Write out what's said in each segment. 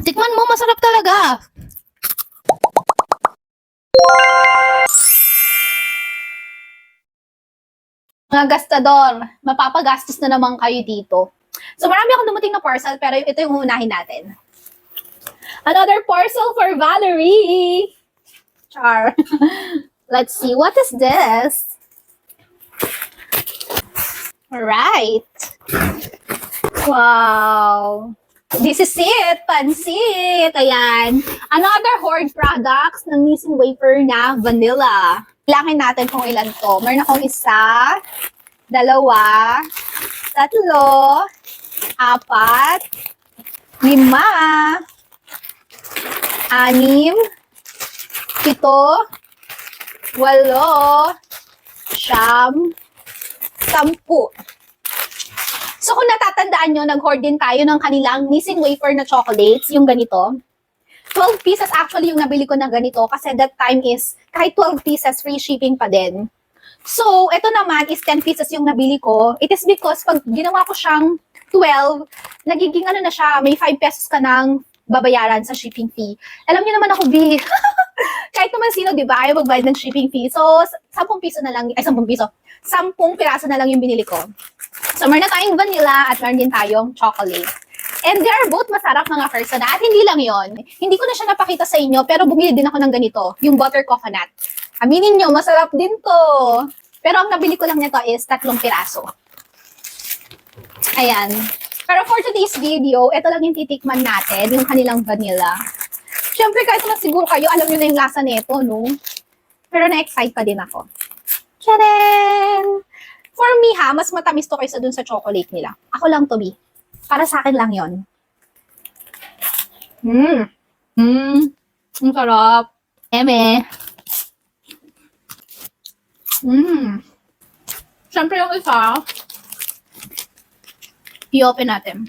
Tikman mo, masarap talaga. Mga gastador, mapapagastos na naman kayo dito. So marami akong dumating na parcel, pero ito yung unahin natin. Another parcel for Valerie! Char. Let's see, what is this? Alright. Wow. This is it, pansit. Ayan. Another Horde products ng Nissin Wafer na vanilla. Bilangin natin kung ilan to. Meron akong isa, dalawa, tatlo, apat, lima, anim, pito, walo, siyam, sampu. So kung natatandaan nyo, nag-hoard din tayo ng kanilang Nissin Wafer na chocolates, yung ganito. 12 pieces actually yung nabili ko na ganito kasi that time is kahit 12 pieces free shipping pa din. So ito naman is 10 pieces yung nabili ko. It is because pag ginawa ko siyang 12, nagiging ano na siya, may 5 pesos ka nang babayaran sa shipping fee. Alam niyo naman ako, B. Kahit naman sino, di ba, ayaw magbayad ng shipping fee. So 10 piso na lang, ay 10 piso. 10 piraso na lang yung binili ko. So, meron na tayong vanilla at meron din tayong chocolate. And they are both masarap mga person. At hindi lang yon. Hindi ko na siya napakita sa inyo, pero bumili din ako ng ganito, yung butter coconut. Aminin nyo, masarap din to. Pero ang nabili ko lang nito is 3 piraso. Ayan. Pero for today's video, ito lang yung titikman natin, yung kanilang vanilla. Siyempre, kahit naman siguro kayo, alam nyo na yung lasa nito, no? Pero na-excite pa din ako. Tcharan! For me ha, mas matamis to kaysa dun sa chocolate nila. Ako lang to, B. Para sa akin lang yon. Ang sarap. Eme. Siyempre yung isa, i-open natin.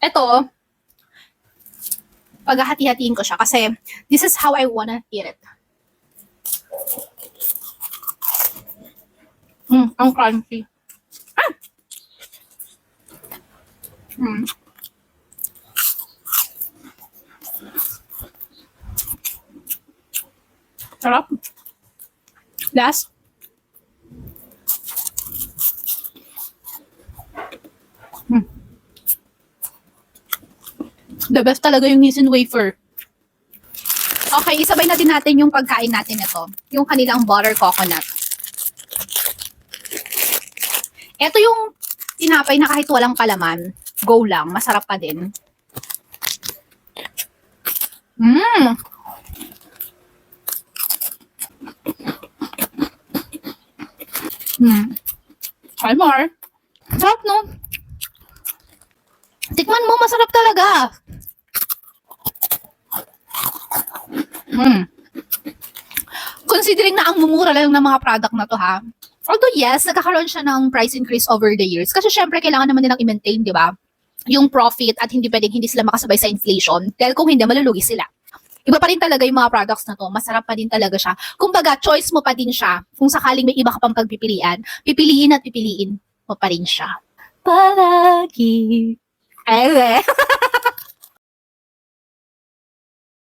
Ito, paghahati-hatiin ko siya kasi this is how I wanna eat it. Ang crunchy. Sarap. Last. The best talaga yung Nissin Wafer. Okay, isabay na din natin yung pagkain natin ito. Yung kanilang butter coconut. Ito yung tinapay na kahit walang palaman, go lang, masarap pa din. Try more. Sarap, no? Tikman mo, masarap talaga. Considering na ang mumura lang ng mga product na to, ha? Although yes, nagkakaroon siya ng price increase over the years. Kasi syempre, kailangan naman nilang i-maintain, di ba? Yung profit at hindi pwedeng hindi sila makasabay sa inflation. Dahil kung hindi, malulugi sila. Iba pa rin talaga yung mga products na to. Masarap pa din talaga siya. Kumbaga, choice mo pa din siya. Kung sakaling may iba ka pang pagpipilian, pipiliin at pipiliin mo pa rin siya. Palagi. Ay,